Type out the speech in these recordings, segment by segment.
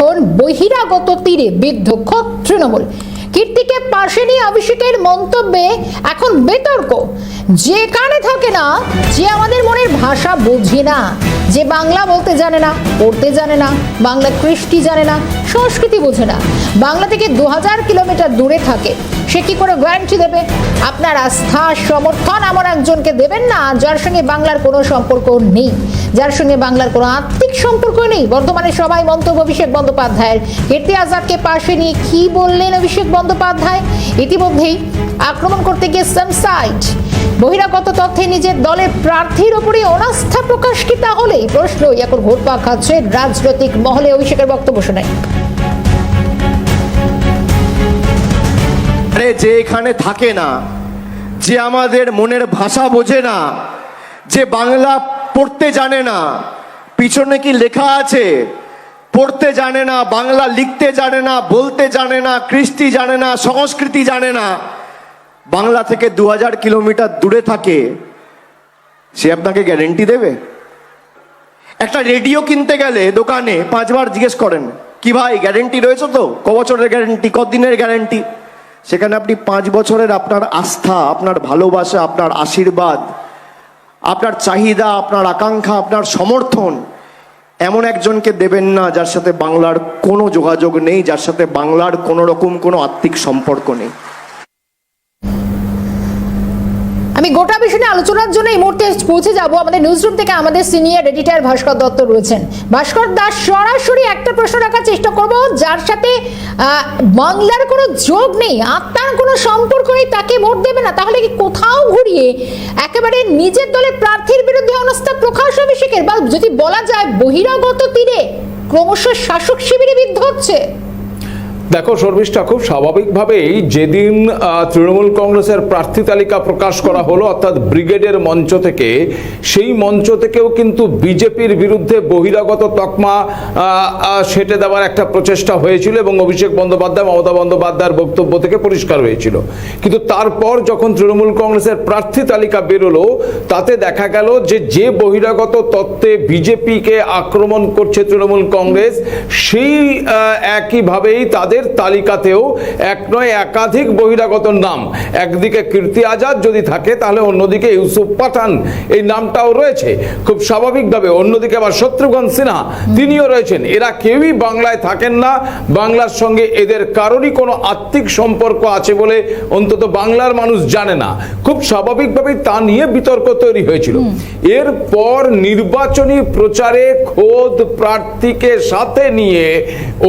এখন বহিরাগত তীরে বিদ্ধ তৃণমূল। কীর্তিকে পাশে নিয়ে অভিষেকের মন্তব্যে এখন বিতর্ক। যেখানে থাকে না, যে আমাদের মনের ভাষা বোঝে না, যে বাংলা বলতে জানে না, পড়তে জানে না, বাংলা কৃষ্টি জানে না, সংস্কৃতি বোঝে না, বাংলা থেকে 2000 কিলোমিটার দূরে থাকে, সে কি করে গ্যারান্টি দেবে? আপনার আস্থা সমর্থন এমন একজনকে দেবেন না যার সঙ্গে বাংলার কোনো সম্পর্ক নেই, যার সঙ্গে বাংলার কোনো আত্মিক সম্পর্ক নেই। বর্তমানে সবাই মন্তব্য অভিষেক বন্দ্যোপাধ্যায়ের। কীর্তি আজাদকে পাশে নিয়ে কি বললেন অভিষেক বন্দ্যোপাধ্যায়? ইতিমধ্যেই আক্রমণ করতে গিয়ে সানসাইড বহিরাগত তথ্যে নিজের দলের প্রার্থীর উপরে অনাস্থা প্রকাশ কি তাহলে? প্রশ্নই এখন ঘুরপাক খাচ্ছে রাজনৈতিক মহলে। অভিষেকের বক্তব্য শোনাই। যে এখানে থাকে না, যে আমাদের মনের ভাষা বোঝে না, যে বাংলা পড়তে জানে না, পিছনে কি লেখা আছে পড়তে জানে না, বাংলা লিখতে জানে না, বলতে জানে না, কৃষ্টি জানে না, সংস্কৃতি জানে না, বাংলা থেকে 2000 কিলোমিটার দূরে থাকে, সে আপনাকে গ্যারেন্টি দেবে? একটা রেডিও কিনতে গেলে দোকানে 5 বার জিজ্ঞেস করেন, কি ভাই গ্যারেন্টি রয়েছে তো? ক বছরের গ্যারেন্টি, কদিনের গ্যারেন্টি? সেখানে আপনি 5 বছরের আপনার আস্থা, আপনার ভালোবাসা, আপনার আশীর্বাদ, আপনার চাহিদা, আপনার আকাঙ্ক্ষা, আপনার সমর্থন এমন একজনকে দেবেন না যার সাথে বাংলার কোনো যোগাযোগ নেই, যার সাথে বাংলার কোনো রকম কোনো আত্মিক সম্পর্ক নেই। আমি গোটা বিষয়ে আলোচনার জন্য এই মুহূর্তে পৌঁছে যাব আমাদের নিউজরুম থেকে। আমাদের সিনিয়র এডিটর ভাস্কর দত্ত রয়েছেন। ভাস্কর দাস, সরাসরি একটা প্রশ্ন রাখার চেষ্টা করব, যার সাথে বাংলার কোনো যোগ নেই, আত্মার কোনো সম্পর্ক নেই, তাকে ভোট দেবে না, তাহলে কি কোথাও ঘুরিয়ে একেবারে নিজের দলের প্রার্থীর বিরুদ্ধে অনাস্থা প্রকাশ অভিষেকের? বা যদি বলা যায় বহিরাগত তীরে ক্রমশ শাসক শিবিরে বিদ্ধ হচ্ছে। দেখো শর্মিষ্ঠা, খুব স্বাভাবিকভাবেই যেদিন তৃণমূল কংগ্রেসের প্রার্থী তালিকা প্রকাশ করা হলো, অর্থাৎ ব্রিগেডের মঞ্চ থেকে, সেই মঞ্চ থেকেও কিন্তু বিজেপির বিরুদ্ধে বহিরাগত তকমা সেটে দেওয়ার একটা প্রচেষ্টা হয়েছিল এবং অভিষেক বন্দ্যোপাধ্যায়, মমতা বন্দ্যোপাধ্যায়ের বক্তব্য থেকে পরিষ্কার হয়েছিল। কিন্তু তারপর যখন তৃণমূল কংগ্রেসের প্রার্থী তালিকা বেরোলো, তাতে দেখা গেল যে বহিরাগত তত্ত্বে বিজেপিকে আক্রমণ করছে তৃণমূল কংগ্রেস, সেই একইভাবেই তাদের তালিকাতেও এক নয় একাধিক বহিরাগত নাম। একদিকে কীর্তি আজাদ যদি থাকে, তাহলে অন্যদিকে ইউসুফ পাঠান এই নামটাও রয়েছে খুব স্বাভাবিকভাবে। অন্যদিকে আবার শত্রুঘ্ন সিনহা তিনিও রয়েছেন। এরা কেউই বাংলায় থাকেন না, বাংলার সঙ্গে এদের কারোরই কোনো আত্মিক সম্পর্ক আছে বলে অন্তত বাংলার মানুষ জানে না। খুব স্বাভাবিকভাবেই তা নিয়ে বিতর্ক তৈরি হয়েছিল। এরপর নির্বাচনী প্রচারে খোদ প্রার্থীকে সাথে নিয়ে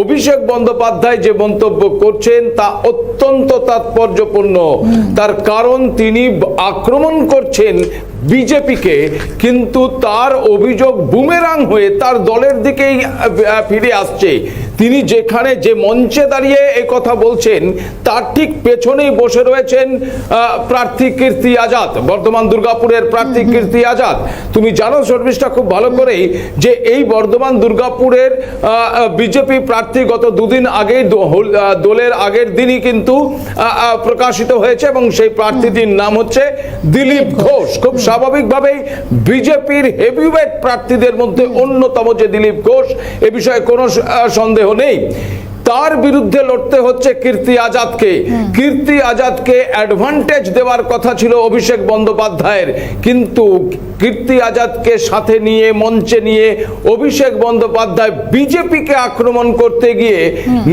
অভিষেক বন্দ্যোপাধ্যায় যে মন্তব্য করছেন তা অত্যন্ত তাৎপর্যপূর্ণ। তার কারণ তিনি আক্রমণ করছেন বিজেপিকে, কিন্তু তার অভিযোগ বুমেরাং হয়ে তার দলের দিকেই ফিরে আসছে। তিনি যেখানে যে মঞ্চে দাঁড়িয়ে এই কথা বলছেন, তার ঠিক পেছনেই বসে রয়েছেন প্রার্থী কীর্তি আজাদ, বর্ধমান দুর্গাপুরের প্রার্থী কীর্তি আজাদ। তুমি জানো শর্মিষ্ঠা খুব ভালো করেই যে এই বর্ধমান দুর্গাপুরের বিজেপি প্রার্থী গত দুদিন আগেই দোলের আগের দিনই কিন্তু প্রকাশিত হয়েছে এবং সেই প্রার্থীটির নাম হচ্ছে দিলীপ ঘোষ। খুব স্বাভাবিকভাবেই বিজেপির হেভিওয়েট প্রার্থীদের মধ্যে অন্যতম যে দিলীপ ঘোষ, এ বিষয়ে কোনো সন্দেহ নেই। তার বিরুদ্ধে লড়তে হচ্ছে কীর্তি আজাদকে। কীর্তি আজাদকে অ্যাডভান্টেজ দেওয়ার কথা ছিল অভিষেক বন্দ্যোপাধ্যায়ের, কিন্তু কীর্তি আজাদকে সাথে নিয়ে মঞ্চে নিয়ে অভিষেক বন্দ্যোপাধ্যায় বিজেপিকে আক্রমণ করতে গিয়ে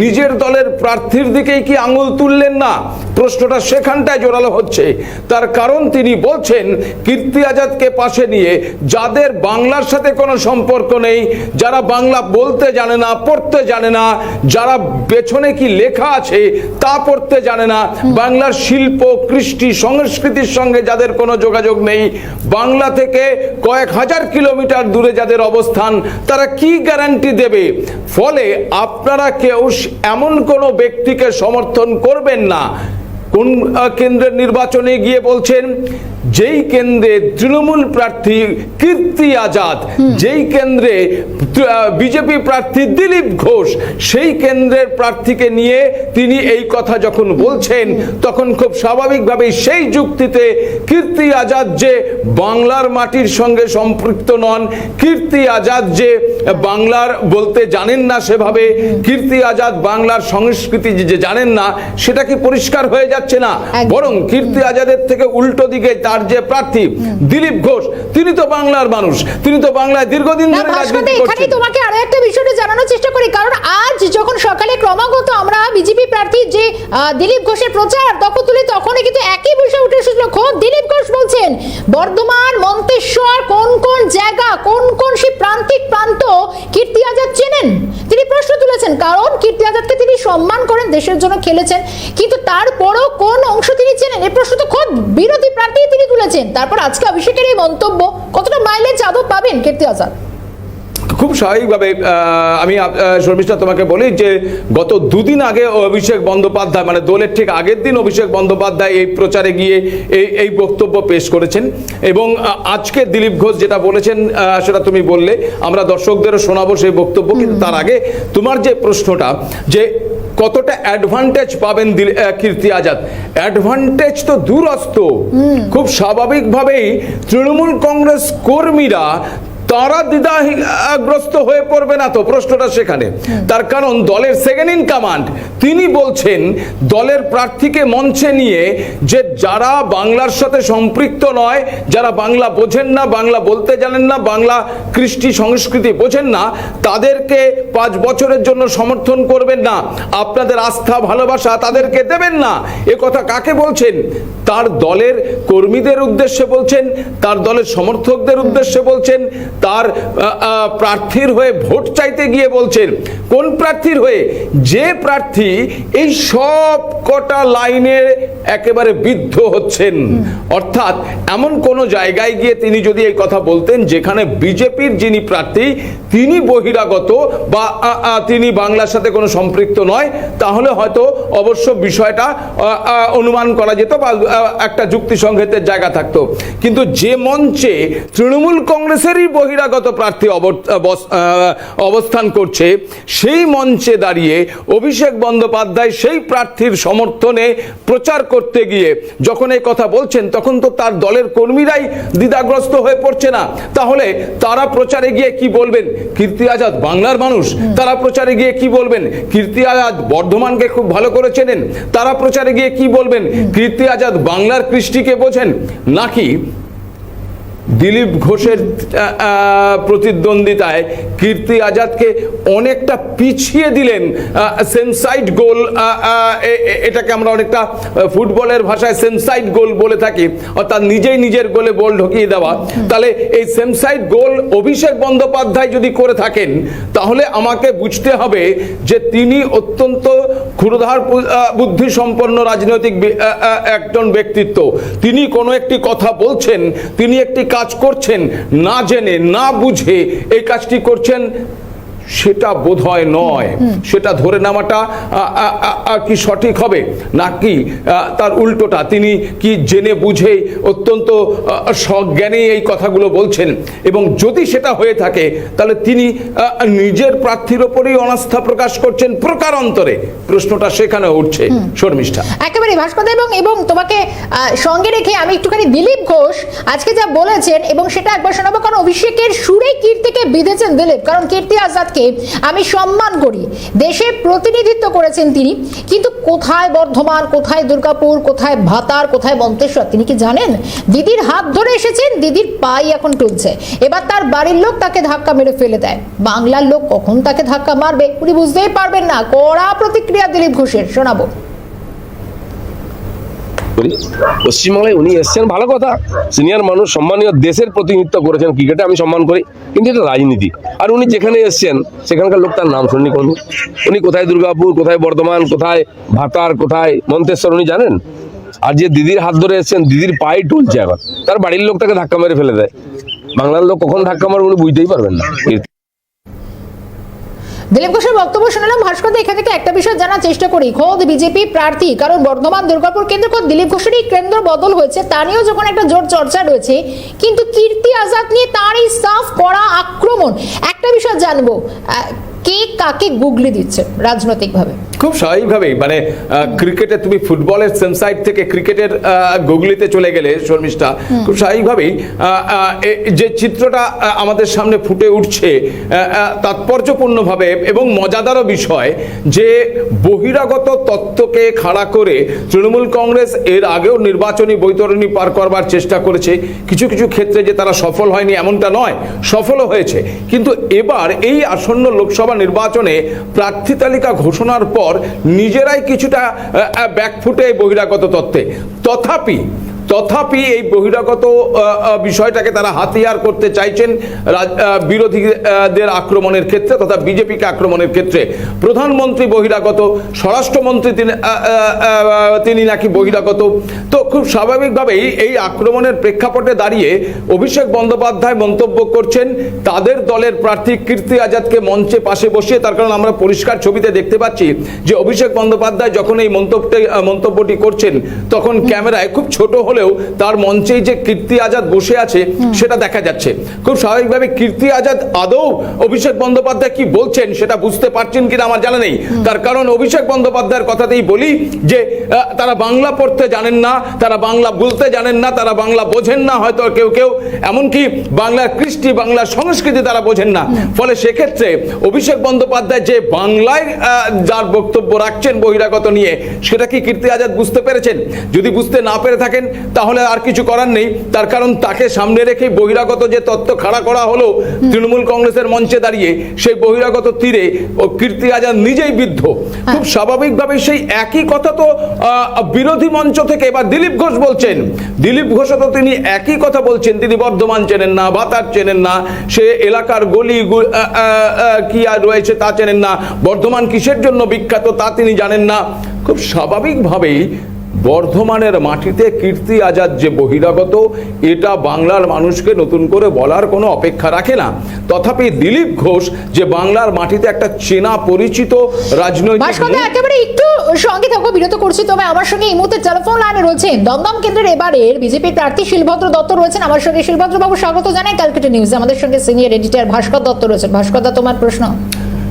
নিজের দলের প্রার্থীর দিকেই কি আঙুল তুললেন না? প্রশ্নটা সেখানটায় জোরালো হচ্ছে। তার কারণ তিনি বলছেন কীর্তি আজাদকে পাশে নিয়ে যাদের বাংলার সাথে কোনো সম্পর্ক নেই, যারা বাংলা বলতে জানে না, পড়তে জানে না, যারা পেছনে কি লেখা আছে তা পড়তে জানে না, বাংলার শিল্প, কৃষ্টি, সংস্কৃতির সঙ্গে যাদের কোনো যোগাযোগ নেই, বাংলা থেকে কয়েক হাজার কিলোমিটার দূরে যাদের অবস্থান, তারা কি গ্যারান্টি দেবে? ফলে আপনারা কেউ এমন কোনো ব্যক্তিকে সমর্থন করবেন না কোন কেন্দ্রের নির্বাচনে গিয়ে বলছেন যেই কেন্দ্রে তৃণমূল প্রার্থী কীর্তি আজাদ, যেই কেন্দ্রে বিজেপি প্রার্থী দিলীপ ঘোষ, সেই কেন্দ্রের প্রার্থীকে নিয়ে তিনি এই কথা যখন বলছেন তখন খুব স্বাভাবিকভাবেই সেই যুক্তিতে কীর্তি আজাদ যে বাংলার মাটির সঙ্গে সম্পৃক্ত নন, কীর্তি আজাদ যে বাংলার বলতে জানেন না সেভাবে, কীর্তি আজাদ বাংলার সংস্কৃতি যে জানেন না, সেটা কি পরিষ্কার হয়ে যাচ্ছে না? বরং কীর্তি আজাদের থেকে উল্টো দিকে তার যে প্রার্থী দিলীপ ঘোষ, তিনি তো বাংলার মানুষ, তিনি তো বাংলায় দীর্ঘদিন ধরে রাজনীতি করছেন। এখানে তোমাকে আরো একটা বিষয়টা জানানোর চেষ্টা করি, কারণ আজ যখন সকালে ক্রমাগত আমরা বিজেপি প্রার্থী যে দিলীপ ঘোষের প্রচার তখন তুলি, তখনই কিন্তু একই বিষয় উঠে এসেছিল। খোদ দিলীপ ঘোষ বলছেন বর্ধমান, মন্তেশ্বর, কোন কোন জায়গা, কোন কোন সেই প্রান্তিক প্রান্ত কীর্তি আজাদ চেনেন। তিনি প্রশ্ন তুলেছেন, কারণ কীর্তি আজাদকে তিনি সম্মান করেন, দেশের জন্য খেলেছেন, কিন্তু তারপরও কোন অংশ তিনি চেনেন এই প্রশ্ন তো খোদ বিরোধী প্রার্থী তিনি তুলেছেন। তারপর আজকে অভিষেকের এই মন্তব্য, কতটা মাইলেজ আদৌ পাবেন কীর্তি আজাদ? খুব স্বাভাবিকভাবে আমি শর্মিষ্ঠা তোমাকে বলি যে গত দুদিন আগে অভিষেক বন্দ্যোপাধ্যায়, মানে দোলের ঠিক আগের দিন অভিষেক বন্দ্যোপাধ্যায় এই প্রচারে গিয়ে এই বক্তব্য পেশ করেছেন, এবং আজকে দিলীপ ঘোষ যেটা বলেছেন সেটা তুমি বললে, আমরা দর্শকদেরও শোনাবো সেই বক্তব্য। কিন্তু তার আগে তোমার যে প্রশ্নটা যে কতটা অ্যাডভান্টেজ পাবেন কীর্তি আজাদ, অ্যাডভান্টেজ তো দূরস্থ। খুব স্বাভাবিকভাবেই তৃণমূল কংগ্রেস কর্মীরা তারা দ্বিধাগ্রস্ত হয়ে পড়বে না তো, প্রশ্নটা সেখানে। তার কারণ দলের সেকেন্ড ইন কমান্ড তিনি বলছেন দলের প্রার্থীকে মঞ্চে নিয়ে যে যারা বাংলার সাথে সম্পৃক্ত নয়, যারা বাংলা বোঝেন না, বাংলা বলতে জানেন না, বাংলা কৃষ্টি সংস্কৃতি বোঝেন না, তাদেরকে 5 বছরের জন্য সমর্থন করবেন না, আপনাদের আস্থা ভালোবাসা তাদেরকে দেবেন না। এ কথা কাকে বলছেন? তার দলের কর্মীদের উদ্দেশ্যে বলছেন, তার দলের সমর্থকদের উদ্দেশ্যে বলছেন, তার প্রার্থীর হয়ে ভোট চাইতে গিয়ে বলছেন। কোন প্রার্থীর হয়ে? যে প্রার্থী এই সব কটা লাইনে একেবারে বিদ্ধ হচ্ছেন। অর্থাৎ এমন কোন জায়গায় গিয়ে তিনি যদি এই কথা বলতেন যেখানে বিজেপির যিনি প্রার্থী তিনি বহিরাগত বা তিনি বাংলার সাথে কোনো সম্পৃক্ত নয়, তাহলে হয়তো অবশ্য বিষয়টা অনুমান করা যেত বা একটা যুক্তিসংগতের জায়গা থাকতো। কিন্তু যে মঞ্চে তৃণমূল কংগ্রেসেরই বহিরাগত প্রার্থী অবস্থান করছে, সেই মঞ্চে দাঁড়িয়ে অভিষেক বন্দ্যোপাধ্যায় সেই প্রার্থীর সমর্থনে প্রচার করতে গিয়ে যখন এই কথা বলছেন, তখন তো তার দলের কর্মীরাই দ্বিধাগ্রস্ত হয়ে পড়ছে না? তাহলে তারা প্রচারে গিয়ে কি বলবেন? কীর্তি আজাদ বাংলার মানুষ, তারা প্রচারে গিয়ে কি বলবেন? কীর্তি আজাদ বর্ধমানকে খুব ভালো করে চেনেন, তারা প্রচারে গিয়ে কি বলবেন? কীর্তি আজাদ বাংলার কৃষ্টিকে বোঝেন। নাকি দিলীপ ঘোষের প্রতিদ্বন্দ্বিতায় কীর্তি আজাদকে অনেকটা পিছিয়ে দিলেন, সেম সাইড গোল, এটাকে আমরা অনেকটা ফুটবলের ভাষায় সেম সাইড গোল বলে থাকি, অর্থাৎ নিজেই নিজের গোলে বল ঢুকিয়ে দেওয়া। তাহলে এই সেম সাইড গোল অভিষেক বন্দ্যোপাধ্যায় যদি করে থাকেন, তাহলে আমাকে বুঝতে হবে যে তিনি অত্যন্ত ক্ষুরধার বুদ্ধি সম্পন্ন রাজনৈতিক একজন ব্যক্তিত্ব। তিনি কোনো একটি কথা বলছেন, তিনি একটি কাজ করছেন না জেনে না বুঝে এই কাজটি করছেন, সেটা বোধহয় নয়। সেটা ধরে নেওয়াটা কি সঠিক হবে? নাকি তার উল্টোটা, তিনি কি জেনে বুঝে অত্যন্ত সজ্ঞানে এই কথাগুলো বলছেন? এবং যদি সেটা হয়ে থাকে তাহলে তিনি নিজের প্রার্থীর ওপরেই অনাস্থা প্রকাশ করছেন প্রকারান্তরে। প্রশ্নটা সেখানে উঠছে শর্মিষ্ঠা। একেবারে ভাস্কর, এবং তোমাকে সঙ্গে রেখে আমি একটুখানি দিলীপ ঘোষ আজকে যা বলেছেন এবং সেটা একবার শোনাবো, কারণ অভিষেকের সুরে কীর্তিকে বিঁধেছেন দিলীপ। কারণ কীর্তি আজাদকে আমি সম্মান করি, দেশে প্রতিনিধিত্ব করেছেন তিনি, কিন্তু কোথায় বর্ধমান, কোথায় দুর্গাপুর, কোথায় ভাতার, কোথায় মন্তেশ্বর তিনি কি জানেন? দিদির হাত ধরে এসেছেন, দিদির পাই এখন টুলছে। এবার তার বাড়ির লোক তাকে ধাক্কা মেরে ফেলে দেয়, বাংলার লোক কখন তাকে ধাক্কা মারবে উনি বুঝতেই পারবেন না। কড়া প্রতিক্রিয়া দিলীপ ঘোষের, শোনাবো। পশ্চিমবাংলায় উনি এসছেন, ভালো কথা, সিনিয়র মানুষ, সম্মানীয়, দেশের প্রতিনিধিত্ব করেছেন ক্রিকেটে, আমি সম্মান করি, কিন্তু এটা রাজনীতি। আর উনি যেখানে এসছেন সেখানকার লোক তার নাম শুননি কোনদিন। উনি কোথায় দুর্গাপুর, কোথায় বর্ধমান, কোথায় ভাতার, কোথায় মন্তেশ্বর উনি জানেন? আর যে দিদির হাত ধরে এসছেন, দিদির পায়ে টুলছে, আবার তার বাড়ির লোক তাকে ধাক্কা মেরে ফেলে দেয়। বাংলার লোক কখন ধাক্কা মারবে উনি বুঝতেই পারবেন না। দিলীপ ঘোষের বক্তব্য শোনালাম। ভাস্কর এখান থেকে একটা বিষয় জানার চেষ্টা করি, খোদ বিজেপি প্রার্থী, কারণ বর্ধমান দুর্গাপুর কেন্দ্র খোদ দিলীপ ঘোষেরই কেন্দ্র বদল হয়েছে, তা নিয়েও যখন একটা জোর চর্চা রয়েছে, কিন্তু কীর্তি আজাদ নিয়ে তার এই সাফ করা আক্রমণ, একটা বিষয় জানবো, কে কাকে গুগলি দিচ্ছে রাজনৈতিকভাবে? খুব স্বাভাবিকভাবেই, মানে ক্রিকেটে তুমি ফুটবলের সেম সাইড থেকে ক্রিকেটের গুগলিতে চলে গেলে শর্মিষ্ঠা, খুব স্বাভাবিকভাবেই যে চিত্রটা আমাদের সামনে ফুটে উঠছে তাৎপর্যপূর্ণভাবে এবং মজাদারও বিষয় যে বহিরাগত তত্ত্বকে খাড়া করে তৃণমূল কংগ্রেস এর আগেও নির্বাচনী বৈতরণী পার করবার চেষ্টা করেছে। কিছু কিছু ক্ষেত্রে যে তারা সফল হয়নি এমনটা নয়, সফলও হয়েছে। কিন্তু এবার এই আসন্ন লোকসভা নির্বাচনে প্রার্থী তালিকা ঘোষণার পর নিজেরাই কিছুটা ব্যাকফুটে বহিরাগত তত্ত্বে, তথাপি এই বহিরাগত বিষয়টাকে তারা হাতিয়ার করতে চাইছেন বিরোধীদের আক্রমণের ক্ষেত্রে তথা বিজেপিকে আক্রমণের ক্ষেত্রে। প্রধানমন্ত্রী বহিরাগত, স্বরাষ্ট্রমন্ত্রী তিনি নাকি বহিরাগত। তো খুব স্বাভাবিকভাবেই এই আক্রমণের প্রেক্ষাপটে দাঁড়িয়ে অভিষেক বন্দ্যোপাধ্যায় মন্তব্য করছেন তাদের দলের প্রার্থী কীর্তি আজাদকে মঞ্চে পাশে বসিয়ে। তার কারণ আমরা পরিষ্কার ছবিতে দেখতে পাচ্ছি যে অভিষেক বন্দ্যোপাধ্যায় যখন এই মন্তব্যটি করছেন তখন ক্যামেরায় খুব ছোট হলে তার মঞ্চেই যে কীর্তি আজাদ বসে আছে সেটা দেখা যাচ্ছে। খুব স্বাভাবিকভাবে কীর্তি আজাদ আদৌ অভিষেক বন্দ্যোপাধ্যায় কি বলছেন সেটা বুঝতে পারছেন কিনা আমার জানা নেই। তার কারণ অভিষেক বন্দ্যোপাধ্যায়ের কথাতেই বলি যে তারা বাংলা পড়তে জানেন না, তারা বাংলা বলতে জানেন না, তারা বাংলা বোঝেন না, হয়তো কেউ এমনকি বাংলার কৃষ্টি, বাংলার সংস্কৃতি তারা বোঝেন না। ফলে সেক্ষেত্রে অভিষেক বন্দ্যোপাধ্যায় যে বাংলায় যার বক্তব্য রাখছেন বহিরাগত নিয়ে, সেটা কি কীর্তি আজাদ বুঝতে পেরেছেন? যদি বুঝতে না পেরে থাকেন তাহলে আর কিছু করার নেই। তার কারণ তাকে সামনে রেখে বহিরাগত যে তত্ত্ব খাড়া করা হলো তৃণমূল কংগ্রেসের মঞ্চে দাঁড়িয়ে, সেই বহিরাগত তীরে ও কীর্তি আজাদ নিজেই বিদ্ধ। খুব স্বাভাবিকভাবে সেই একই কথা তো বিরোধী মঞ্চ থেকে এবার দিলীপ ঘোষ বলছেন। দিলীপ ঘোষও তো তিনি একই কথা বলছেন, তিনি বর্ধমান চেনেন না, ভাতার চেনেন না, সে এলাকার গলি কি আর রয়েছে তা চেনেন না, বর্ধমান কিসের জন্য বিখ্যাত তা তিনি জানেন না। খুব স্বাভাবিকভাবেই বর্ধমানের মাটিতে কীর্তি আজাদ যে বহিরাগত, এটা বাংলার মানুষকে নতুন করে বলার কোনো অপেক্ষা রাখে না। তথাপি দিলীপ ঘোষ যে বাংলার মাটিতে একটা চেনা পরিচিত রাজনৈতিক, একেবারে একটু সঙ্গে থাকবো, বিরত করছি। তবে আমার সঙ্গে এই মুহূর্তে টেলিফোন লাইনে রয়েছেন দমদম কেন্দ্রের এবারের বিজেপি প্রার্থী শিলভদ্র দত্ত রয়েছেন আমার সঙ্গে। শিলভদ্র বাবু, স্বাগত জানাই ক্যালকাটা নিউজে। আমাদের সঙ্গে সিনিয়র এডিটর ভাস্কর দত্ত রয়েছেন। ভাস্কর দা, তোমার প্রশ্ন।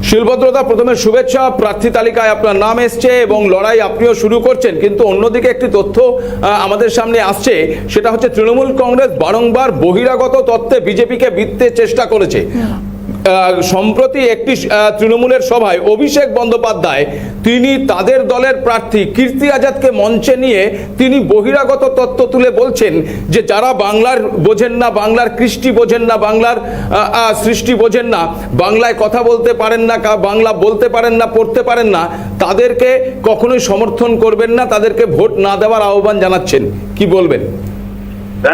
শিলভদ্রদা, প্রথমে শুভেচ্ছা, প্রার্থী তালিকায় আপনার নাম এসছে এবং লড়াই আপনিও শুরু করছেন। কিন্তু অন্যদিকে একটি তথ্য আমাদের সামনে আসছে, সেটা হচ্ছে তৃণমূল কংগ্রেস বারংবার বহিরাগত তত্ত্বে বিজেপিকে বিততে চেষ্টা করেছে। সম্প্রতি একটি তৃণমূলের সভায় অভিষেক বন্দ্যোপাধ্যায় তিনি তাদের দলের প্রার্থী কীর্তি আজাদকে মঞ্চে নিয়ে তিনি বহিরাগত তত্ত্ব তুলে বলছেন যে যারা বাংলার বোঝেন না, বাংলার কৃষ্টি বোঝেন না, বাংলার সৃষ্টি বোঝেন না, বাংলায় কথা বলতে পারেন না, বাংলা বলতে পারেন না, পড়তে পারেন না, তাদেরকে কখনোই সমর্থন করবেন না, তাদেরকে ভোট না দেওয়ার আহ্বান জানাচ্ছেন। কি বলবেন?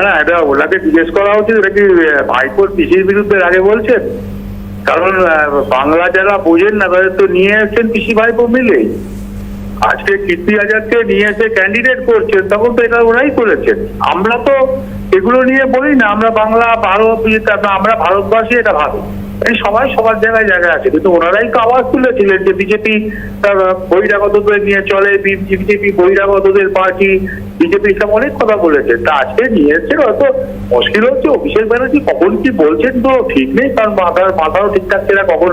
না, এটা ওনাকে জিজ্ঞেস করা উচিত, এটা কি ভাইপোর পিসির বিরুদ্ধে আগে বলছেন? কারণ বাংলা যারা বোঝেন না তাদের তো নিয়ে এসছেন পিসি ভাইপো মিলে। আজকে কীর্তি আজাদকে নিয়ে এসে ক্যান্ডিডেট করছেন, তখন তো এটা ওরাই করেছেন। আমরা তো এগুলো নিয়ে বলি না, আমরা বাংলা ভারত, আমরা ভারতবাসী, এটা ভালো, এই সবাই সবার জায়গায় আছে। কিন্তু ওনারাই তো আওয়াজ তুলেছিলেন যে বিজেপি বহিরাগতদের নিয়ে চলে, বিজেপি বহিরাগতদের পার্টি, বিজেপি সব অনেক কথা বলেছে। তা আজকে নিয়ে এসছে, হয়তো মুশকিল হচ্ছে অভিষেক ব্যানার্জি কখন কি বলছেন তো ঠিক নেই, কারণ মাথাও ঠিক থাকছে না, কখন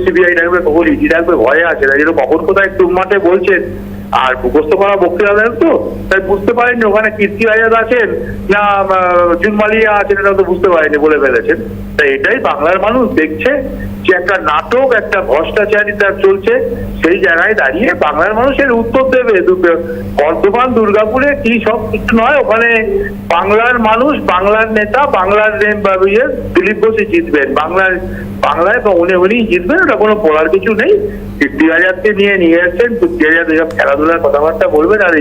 সিবিআই ডাকবে, কখন ইডি ডাকবে, ভয়ে আছে না, যেন কখন কোথায় টুকমাটে বলছেন। আর মুখস্থ করা বক্তৃতা দেন তো, তাই বুঝতে পারেননি ওখানে কীর্তি আজাদ আছেন না জুন মালিয়া আছেন, এটা তো বুঝতে পারেনি, বলে ফেলেছেন। তাই এটাই বাংলার মানুষ দেখছে যে একটা নাটক, একটা ভ্রষ্টাচারিতা চলছে। সেই জায়গায় দাঁড়িয়ে বাংলার মানুষের উত্তর দেবে। বর্ধমান দুর্গাপুরে কি সব কিছু নয়, ওখানে বাংলার মানুষ, বাংলার নেতা, বাংলার দিলীপ ঘোষই জিতবেন, বাংলায় উনি জিতবেন, ওটা কোনো বলার কিছু নেই। কীর্তি আজাদকে নিয়ে এসছেন, কীর্তি আজাদ এসব খেলাধুলা খেলাধুলার কথাবার্তা বলবেন, আর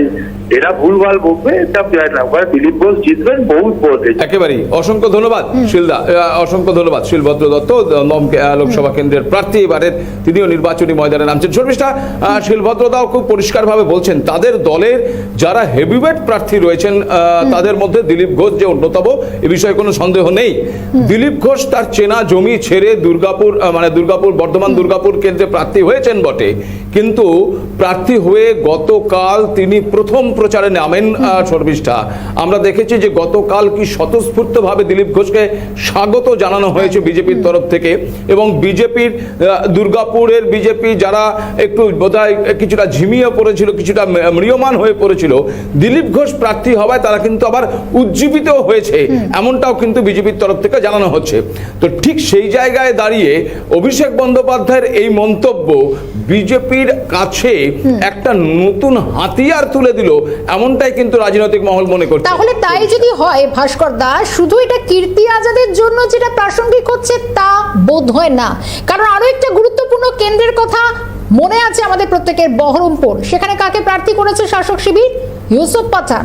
এরা ভুলভাল বকবে, এটা না। ওখানে দিলীপ ঘোষ জিতবেন বহুত ভোটে। একেবারেই। অসংখ্য ধন্যবাদ শিলদা, অসংখ্য ধন্যবাদ শিলভদ্র দত্ত, লোকসভা কেন্দ্রের প্রার্থী এবারের, তিনিও নির্বাচনী ময়দানে নামছেন। শর্মিষ্ঠা, শিলভদ্র দাও খুব পরিষ্কারভাবে বলছেন তাদের দলের যারা হেভিওয়েট প্রার্থী রয়েছেন তাদের মধ্যে দিলীপ ঘোষ যে অন্যতম, এ বিষয়ে কোনো সন্দেহ নেই। দিলীপ ঘোষ তার চেনা জমি ছেড়ে দুর্গাপুর বর্ধমান দুর্গাপুর কেন্দ্রে প্রার্থী হয়েছেন বটে, কিন্তু প্রার্থী হয়ে গতকাল তিনি প্রথম প্রচারে নামেন। শর্মিষ্ঠা, আমরা দেখেছি যে গতকাল কি স্বতঃস্ফূর্তভাবে দিলীপ ঘোষকে স্বাগত জানানো হয়েছে বিজেপির তরফ থেকে, এবং বিজেপির দুর্গাপুরের বিজেপি যারা একটু বোধহয় কিছুটা ঝিমিয়ে পড়েছিল, কিছুটা ম্রিয়মান হয়ে পড়েছিল, দিলীপ ঘোষ প্রার্থী হওয়ায় তারা কিন্তু আবার উজ্জীবিত হয়েছে, এমনটাও কিন্তু বিজেপির তরফ থেকে জানানো হচ্ছে। তো ঠিক সেই জায়গায় দাঁড়িয়ে অভিষেক বন্দ্যোপাধ্যায়ের এই মন্তব্য বিজেপির কাছে একটা নতুন হাতিয়ার তুলে দিল, এমনটাই কিন্তু রাজনৈতিক মহল মনে করছে। তাহলে তাই যদি হয় ভাস্কর দা, শুধু এটা কীর্তি আজাদের জন্য যেটা প্রাসঙ্গিক হচ্ছে তা বোধ হয় না, কারণ আরো একটা গুরুত্বপূর্ণ কেন্দ্রের কথা মনে আছে আমাদের প্রত্যেকের, বহরমপুর। সেখানে কাকে প্রার্থী করেছে শাসক শিবির? ইউসুফ পাঠান।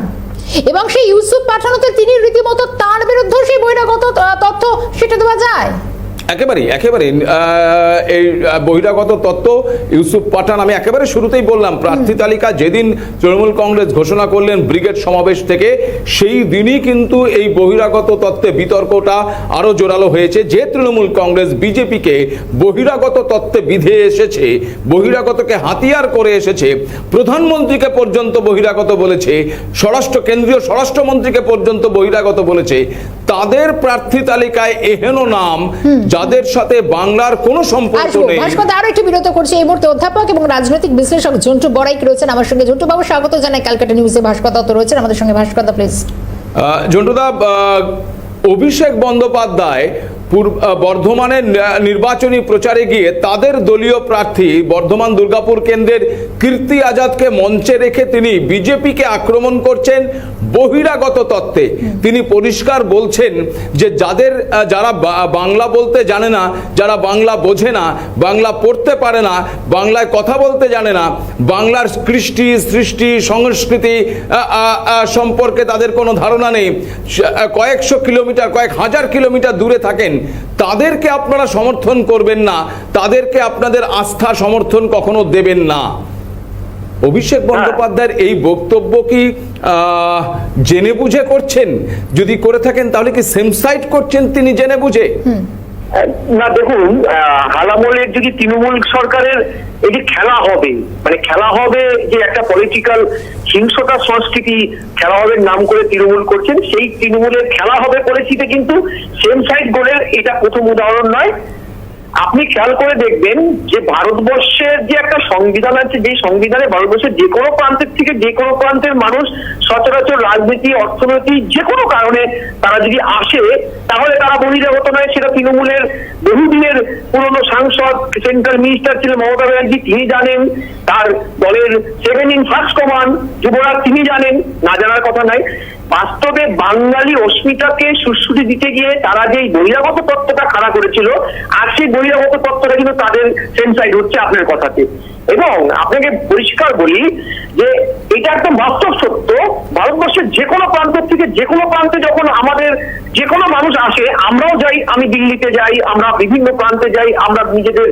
এবং সেই ইউসুফ পাঠানোতে তিনি রীতিমতো তার বিরুদ্ধে সেই বহিরাগত তথ্য সেটা দেওয়া যায়। একেবারে এই বহিরাগত তত্ত্ব ইউসুফ পাঠান, আমি একেবারে শুরুতেই বললাম প্রার্থী তালিকা যেদিন তৃণমূল কংগ্রেস ঘোষণা করলেন ব্রিগেড সমাবেশ থেকে, সেই দিনই কিন্তু এই বহিরাগত তত্ত্বে বিতর্কটা আরো জোরালো হয়েছে। যে তৃণমূল কংগ্রেস বিজেপিকে বহিরাগত তত্ত্বে বিধে এসেছে, বহিরাগতকে হাতিয়ার করে এসেছে, প্রধানমন্ত্রীকে পর্যন্ত বহিরাগত বলেছে, কেন্দ্রীয় স্বরাষ্ট্রমন্ত্রীকে পর্যন্ত বহিরাগত বলেছে, তাদের প্রার্থী তালিকায় এহেন নাম যাদের সাথে বাংলার কোনো সম্পর্ক নেই। ভাস্কর, আরো একটু বিরত করছে এই মুহূর্তে অধ্যাপক এবং রাজনৈতিক বিশ্লেষক ঝন্টু বড়াইক রয়েছেন আমার সঙ্গে। ঝন্টু বাবু, স্বাগত জানাই ক্যালকাটা নিউজে। ভাস্কর দত্ত রয়েছেন আমাদের সঙ্গে। ভাস্কর দা, প্লিজ। ঝন্টুদা, অভিষেক বন্দ্যোপাধ্যায় বর্ধমানের নির্বাচনী প্রচারে গিয়ে তাদের দলীয় প্রার্থী বর্ধমান দুর্গাপুর কেন্দ্রের কীর্তি আজাদকে মঞ্চে রেখে তিনি বিজেপিকে আক্রমণ করছেন বহিরাগত তত্ত্বে। তিনি পরিষ্কার বলছেন যে যারা বাংলা বলতে জানে না, যারা বাংলা বোঝে না, বাংলা পড়তে পারে না, বাংলায় কথা বলতে জানে না, বাংলার কৃষ্টি সৃষ্টি সংস্কৃতি সম্পর্কে তাদের কোনো ধারণা নেই, কয়েক হাজার কিলোমিটার দূরে থাকেন, তাদেরকে আপনারা সমর্থন করবেন না, তাদেরকে আপনাদের আস্থা সমর্থন কখনো দেবেন না। অভিষেক বন্দ্যোপাধ্যায়ের এই বক্তব্য কি জেনে বুঝে করছেন? যদি করে থাকেন তাহলে কি সেম সাইড করছেন তিনি জেনে বুঝে? না, দেখুন, হালামলের যদি তৃণমূল সরকারের এই যে খেলা হবে, মানে খেলা হবে যে একটা পলিটিক্যাল হিংসতা সংস্কৃতি খেলা হবে নাম করে তৃণমূল করছেন, সেই তৃণমূলের খেলা হবে পরিস্থিতি কিন্তু সেম সাইড গোলের এটা প্রথম উদাহরণ নয়। আপনি খেয়াল করে দেখবেন যে ভারতবর্ষের যে একটা সংবিধান আছে, যে সংবিধানে ভারতবর্ষের যে কোনো প্রান্তের থেকে যে কোনো প্রান্তের মানুষ সচরাচর রাজনীতি অর্থনীতি যে কোনো কারণে তারা যদি আসে তাহলে তারা বহিরাগত নয়। সেটা তৃণমূলের বহুদিনের পুরনো সাংসদ সেন্ট্রাল মিনিস্টার ছিলেন মমতা ব্যানার্জি, তিনি জানেন, তার দলের 7 in 1st কমান্ড যুবরাজ তিনি জানেন, না জানার কথা নাই। বাস্তবে বাঙালি অস্মিতাকে সুশ্রুতি দিতে গিয়ে তারা যে বহিরাগত তত্ত্বটা খাড়া করেছিল, আর সেই বহিরাগত তত্ত্বটা কিন্তু তাদের সেম সাইড হচ্ছে আপনার কথাতে। এবং আপনাকে পরিষ্কার বলি যে এটা একদম বাস্তব সত্য, ভারতবর্ষের যে কোনো প্রান্ত থেকে যে কোনো প্রান্তে যখন আমাদের যে কোনো মানুষ আসে, আমরাও যাই, আমি দিল্লিতে যাই, আমরা বিভিন্ন প্রান্তে যাই, আমরা নিজেদের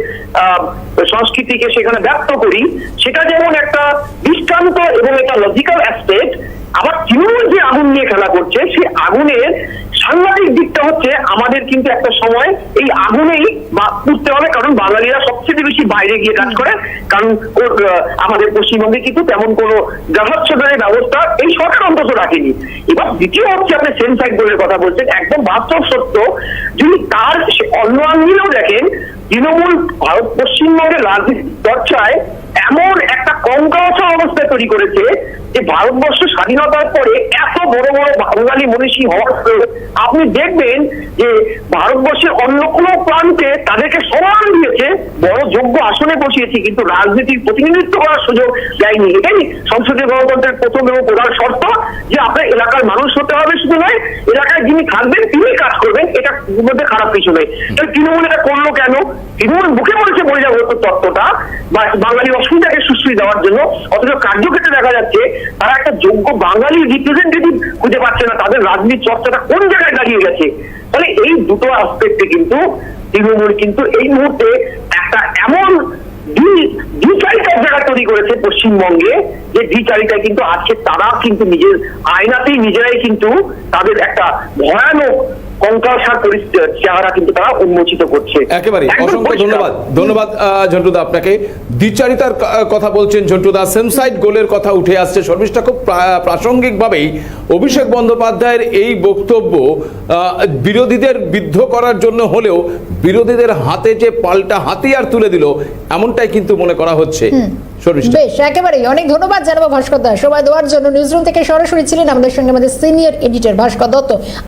সংস্কৃতিকে সেখানে ব্যক্ত করি, সেটা যেমন একটা দৃষ্টান্ত এবং এটা লজিক্যাল অ্যাসপেক্ট। আবার তৃণমূল যে আগুন নিয়ে খেলা করছে, সেই আগুনের সাংঘাতিক দিকটা হচ্ছে আমাদের কিন্তু একটা সময় এই আগুনেই পুড়তে হবে, কারণ বাঙালিরা সবচেয়ে বেশি বাইরে গিয়ে কাজ করে, কারণ আমাদের পশ্চিমবঙ্গে কিন্তু তেমন কোনো গ্রাহ্যদানের ব্যবস্থা এই সরকার অন্তত রাখেনি। এবার দ্বিতীয় হচ্ছে আপনি সেম সাইড গোলের কথা বলছেন, একদম বাস্তব সত্য। যদি তার অন্য আঙ্গিলেও দেখেন, তৃণমূল ভারত পশ্চিমবঙ্গের রাজনীতি চর্চায় এমন একটা কঙ্কালসার অবস্থা তৈরি করেছে যে ভারতবর্ষ স্বাধীনতার পরে এত বড় বড় বাঙালি মনীষী হওয়ার আপনি দেখবেন যে ভারতবর্ষের অন্য কোনো প্রান্তে তাদেরকে সম্মান দিয়েছে, বড় যোগ্য আসনে বসিয়েছে, কিন্তু রাজনীতির প্রতিনিধিত্ব করার সুযোগ দেয়নি। এটাই সংসদীয় গণতন্ত্রের প্রথম এবং প্রধান শর্ত, যে আপনার এলাকার মানুষ হতে হবে শুধু নয়, এলাকায় যিনি থাকবেন তিনি কাজ করবেন, এটা মধ্যে খারাপ কিছু নেই। তৃণমূল এটা করলো কেন? তৃণমূল বুকে বলেছে বহিরাগত তত্ত্বটা, বাঙালি অসুবিধাকে প্রতিশ্রুতি দেওয়ার জন্য, অথচ কার্যক্ষেত্রে দেখা যাচ্ছে তারা একটা যোগ্য বাঙালি রিপ্রেজেন্টেটিভ খুঁজে পাচ্ছে না। তাদের রাজনীতি চর্চাটা কোন জায়গায় দাঁড়িয়ে গেছে? তাহলে এই দুটো আসপেক্টে কিন্তু তৃণমূল কিন্তু এই মুহূর্তে একটা এমন দ্বিচারিতার জায়গা তৈরি করেছে পশ্চিমবঙ্গে, যে দ্বিচারিতায় কিন্তু আজকে তারা কিন্তু নিজের আয়নাতেই নিজেরাই কিন্তু তাদের একটা ভয়ানক কঙ্কালসার চেহারা কিন্তু তারা উন্মোচিত করছে। একেবারে একদম অসংখ্য পরিষ্কার। ধন্যবাদ ঝন্টুদা আপনাকে। দ্বিচারিতার কথা বলছেন ঝন্টুদা, সেমসাইড গোলের কথা উঠে আসছে। শর্মিষ্ঠা, খুব প্রাসঙ্গিকভাবেই অভিষেক বন্দ্যোপাধ্যায়ের এই বক্তব্য বিরোধীদের বিদ্ধ করার জন্য হলেও বিরোধীদের হাতে যে পাল্টা হাতিয়ার তুলে দিল, এমনটাই কিন্তু মনে করা হচ্ছে। শর্মিষ্ঠা, বেশ, একেবারেই অনেক ধন্যবাদ জানাবো ভাস্কর দা সময় দেওয়ার জন্য। নিউজরুম থেকে সরাসরি ছিলেন আমাদের সঙ্গে আমাদের সিনিয়র এডিটর ভাস্কর দত্ত।